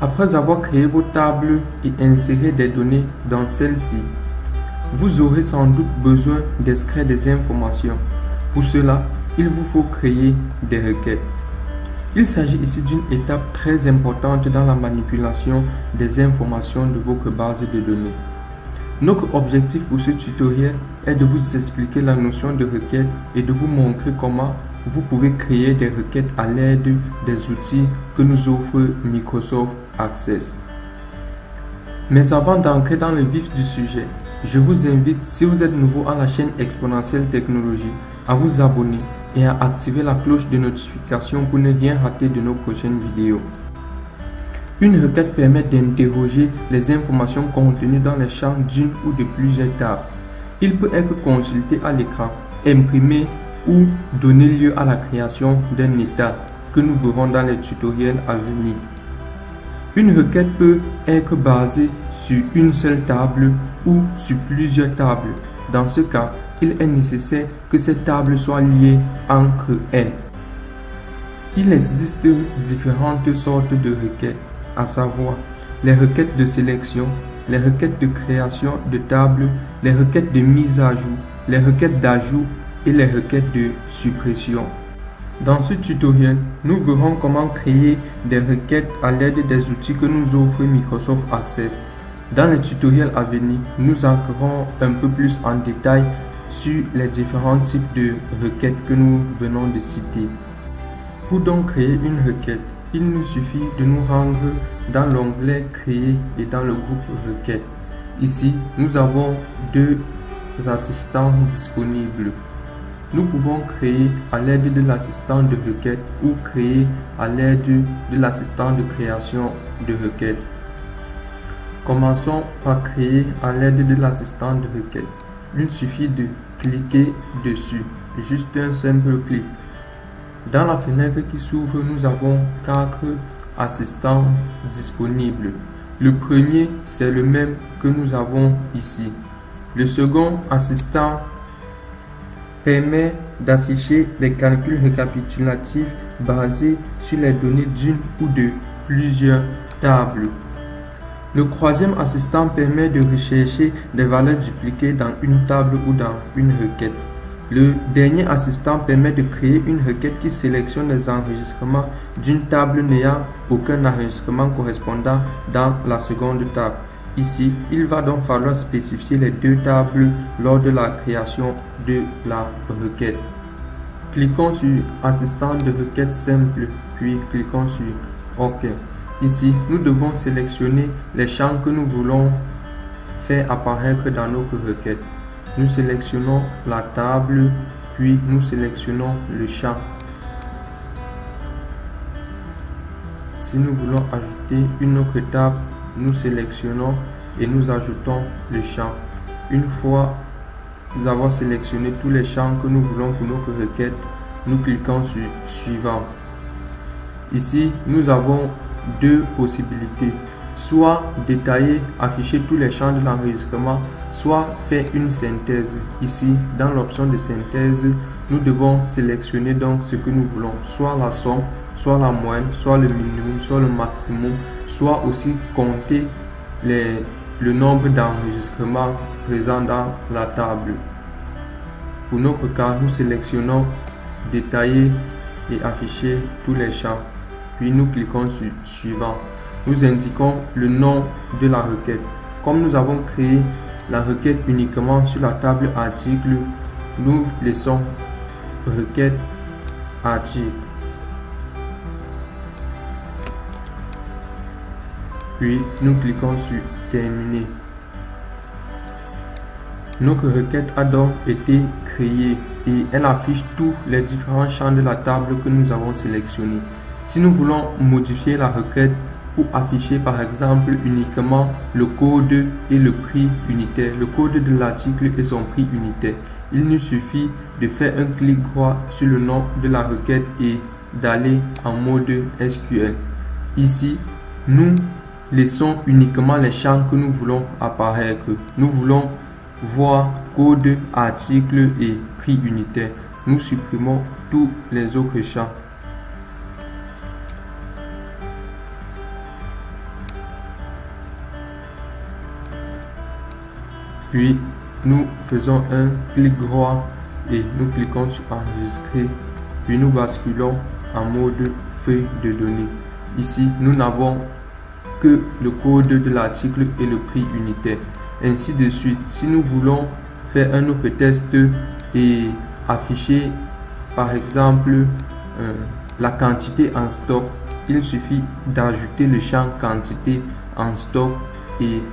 Après avoir créé vos tables et inséré des données dans celles-ci, vous aurez sans doute besoin d'extraire des informations. Pour cela, il vous faut créer des requêtes. Il s'agit ici d'une étape très importante dans la manipulation des informations de votre base de données. Notre objectif pour ce tutoriel est de vous expliquer la notion de requête et de vous montrer comment vous pouvez créer des requêtes à l'aide des outils que nous offre Microsoft Access. Mais avant d'entrer dans le vif du sujet, je vous invite, si vous êtes nouveau à la chaîne Exponentielle Technologie, à vous abonner et à activer la cloche de notification pour ne rien rater de nos prochaines vidéos. Une requête permet d'interroger les informations contenues dans les champs d'une ou de plusieurs tables. Il peut être consulté à l'écran, imprimé ou donner lieu à la création d'un état que nous verrons dans les tutoriels à venir. Une requête peut être basée sur une seule table ou sur plusieurs tables. Dans ce cas, il est nécessaire que ces tables soient liées entre elles. Il existe différentes sortes de requêtes, à savoir les requêtes de sélection, les requêtes de création de tables, les requêtes de mise à jour, les requêtes d'ajout et les requêtes de suppression. Dans ce tutoriel, nous verrons comment créer des requêtes à l'aide des outils que nous offre Microsoft Access. Dans les tutoriels à venir, nous entrerons un peu plus en détail sur les différents types de requêtes que nous venons de citer. Pour donc créer une requête, il nous suffit de nous rendre dans l'onglet Créer et dans le groupe Requêtes. Ici, nous avons deux assistants disponibles. Nous pouvons créer à l'aide de l'assistant de requête ou créer à l'aide de l'assistant de création de requête. Commençons par créer à l'aide de l'assistant de requête. Il suffit de cliquer dessus, juste un simple clic. Dans la fenêtre qui s'ouvre, nous avons 4 assistants disponibles. Le premier, c'est le même que nous avons ici. Le second assistant permet d'afficher des calculs récapitulatifs basés sur les données d'une ou de plusieurs tables. Le troisième assistant permet de rechercher des valeurs dupliquées dans une table ou dans une requête. Le dernier assistant permet de créer une requête qui sélectionne les enregistrements d'une table n'ayant aucun enregistrement correspondant dans la seconde table. Ici, il va donc falloir spécifier les deux tables lors de la création de la requête. Cliquons sur Assistant de requête simple, puis cliquons sur OK. Ici, nous devons sélectionner les champs que nous voulons faire apparaître dans notre requête. Nous sélectionnons la table, puis nous sélectionnons le champ. Si nous voulons ajouter une autre table, nous sélectionnons et nous ajoutons le champ. Une fois nous avons sélectionné tous les champs que nous voulons pour notre requête, nous cliquons sur Suivant. Ici, nous avons deux possibilités. Soit détailler, afficher tous les champs de l'enregistrement, soit faire une synthèse. Ici, dans l'option de synthèse, nous devons sélectionner donc ce que nous voulons, soit la somme, soit la moyenne, soit le minimum, soit le maximum, soit aussi compter le nombre d'enregistrements présents dans la table. Pour notre cas, nous sélectionnons détailler et afficher tous les champs, puis nous cliquons sur Suivant. Nous indiquons le nom de la requête. Comme nous avons créé la requête uniquement sur la table article, nous laissons requête article. Puis nous cliquons sur Terminer. Notre requête a donc été créée et elle affiche tous les différents champs de la table que nous avons sélectionnés. Si nous voulons modifier la requête pour afficher par exemple uniquement le code et le prix unitaire, le code de l'article et son prix unitaire, il nous suffit de faire un clic droit sur le nom de la requête et d'aller en mode SQL. Ici, nous laissons uniquement les champs que nous voulons apparaître. Nous voulons voir code, article et prix unitaire. Nous supprimons tous les autres champs. Puis nous faisons un clic droit et nous cliquons sur enregistrer. Puis nous basculons en mode feuille de données. Ici, nous n'avons que le code de l'article et le prix unitaire. Ainsi de suite. Si nous voulons faire un autre test et afficher par exemple la quantité en stock, il suffit d'ajouter le champ quantité en stock et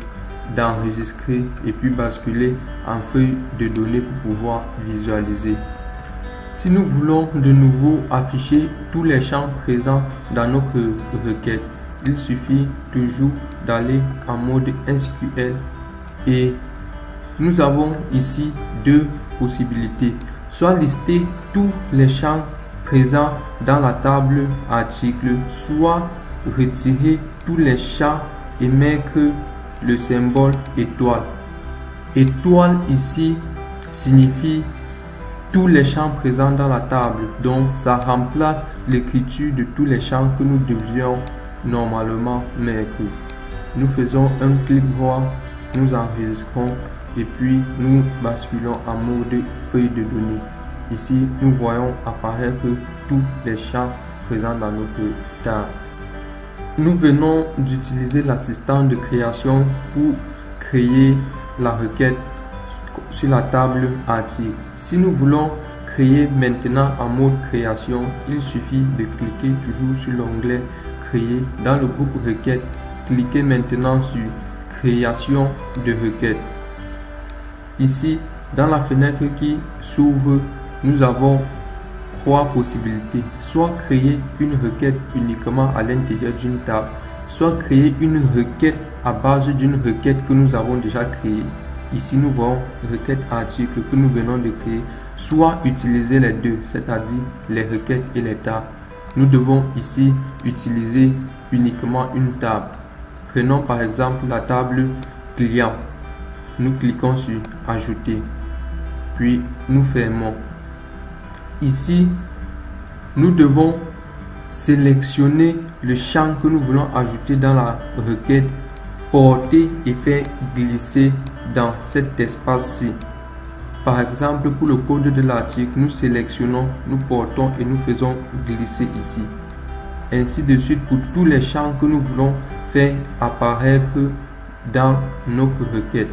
d'enregistrer et puis basculer en feuille de données pour pouvoir visualiser. Si nous voulons de nouveau afficher tous les champs présents dans notre requête, il suffit toujours d'aller en mode SQL et nous avons ici deux possibilités. Soit lister tous les champs présents dans la table article, soit retirer tous les champs et mettre le symbole étoile. Étoile ici signifie tous les champs présents dans la table, donc ça remplace l'écriture de tous les champs que nous devions normalement mettre. Nous faisons un clic droit, nous enregistrons et puis nous basculons en mode feuille de données. Ici, nous voyons apparaître tous les champs présents dans notre table. Nous venons d'utiliser l'assistant de création pour créer la requête sur la table article. Si nous voulons créer maintenant en mode création, il suffit de cliquer toujours sur l'onglet créer dans le groupe requête. Cliquez maintenant sur création de requête. Ici, dans la fenêtre qui s'ouvre, nous avons trois possibilités. Soit créer une requête uniquement à l'intérieur d'une table, soit créer une requête à base d'une requête que nous avons déjà créée. Ici, nous voyons requête article que nous venons de créer, soit utiliser les deux, c'est-à-dire les requêtes et les tables. Nous devons ici utiliser uniquement une table. Prenons par exemple la table client. Nous cliquons sur ajouter, puis nous fermons. Ici, nous devons sélectionner le champ que nous voulons ajouter dans la requête, porter et faire glisser dans cet espace-ci. Par exemple, pour le code de l'article, nous sélectionnons, nous portons et nous faisons glisser ici. Ainsi de suite pour tous les champs que nous voulons faire apparaître dans notre requête.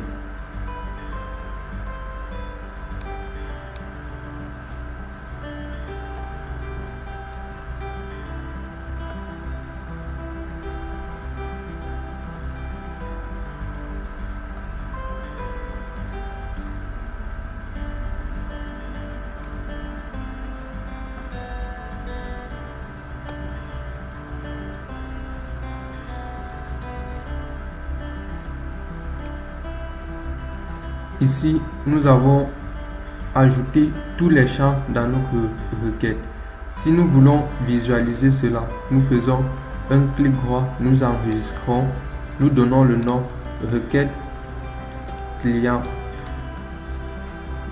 Ici, nous avons ajouté tous les champs dans notre requête. Si nous voulons visualiser cela, nous faisons un clic droit, nous enregistrons, nous donnons le nom requête client.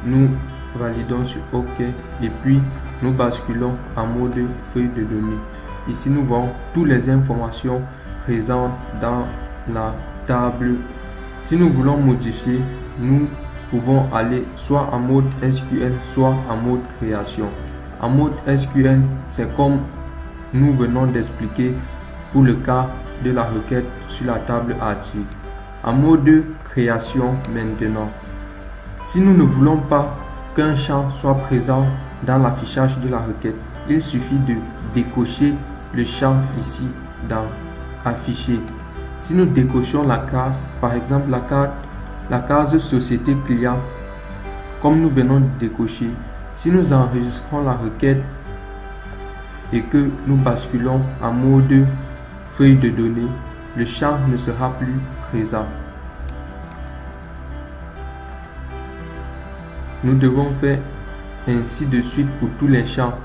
Nous validons sur OK et puis nous basculons en mode feuille de données. Ici, nous voyons toutes les informations présentes dans la table. Si nous voulons modifier, nous pouvons aller soit en mode SQL, soit en mode création. En mode SQL, c'est comme nous venons d'expliquer pour le cas de la requête sur la table article. En mode création maintenant, si nous ne voulons pas qu'un champ soit présent dans l'affichage de la requête, il suffit de décocher le champ ici dans afficher. Si nous décochons la case, par exemple la case société client, comme nous venons de décocher, si nous enregistrons la requête et que nous basculons en mode feuille de données, le champ ne sera plus présent. Nous devons faire ainsi de suite pour tous les champs.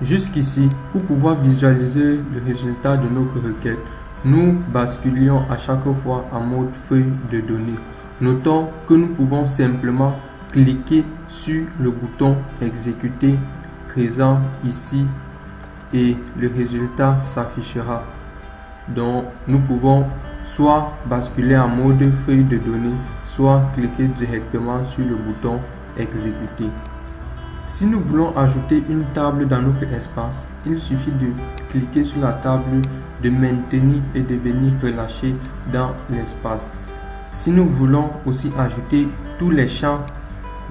Jusqu'ici, pour pouvoir visualiser le résultat de notre requête, nous basculions à chaque fois en mode feuille de données. Notons que nous pouvons simplement cliquer sur le bouton exécuter présent ici et le résultat s'affichera. Donc nous pouvons soit basculer en mode feuille de données, soit cliquer directement sur le bouton exécuter. Si nous voulons ajouter une table dans notre espace, il suffit de cliquer sur la table, de maintenir et de venir relâcher dans l'espace. Si nous voulons aussi ajouter tous les champs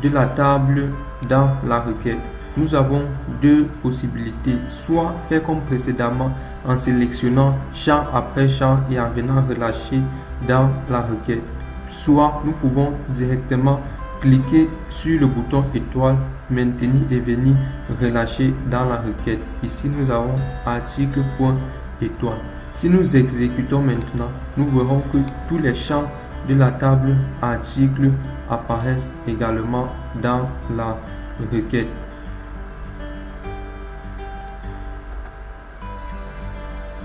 de la table dans la requête, nous avons deux possibilités, soit faire comme précédemment en sélectionnant champ après champ et en venant relâcher dans la requête, soit nous pouvons directement cliquer sur le bouton étoile, maintenir et venir relâcher dans la requête. Ici nous avons article point étoile. Si nous exécutons maintenant, nous verrons que tous les champs de la table article apparaissent également dans la requête.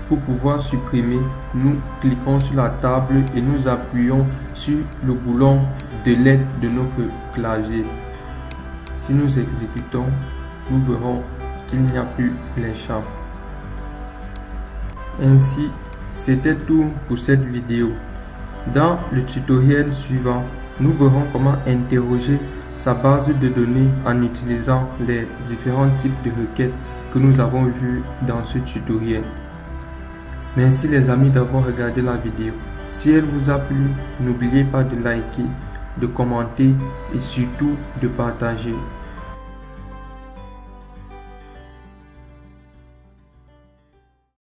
Pour pouvoir supprimer, nous cliquons sur la table et nous appuyons sur le boulon de l'aide de notre clavier. Si nous exécutons, nous verrons qu'il n'y a plus les champs. Ainsi, c'était tout pour cette vidéo. Dans le tutoriel suivant, nous verrons comment interroger sa base de données en utilisant les différents types de requêtes que nous avons vus dans ce tutoriel. Merci les amis d'avoir regardé la vidéo. Si elle vous a plu, n'oubliez pas de liker, de commenter et surtout de partager.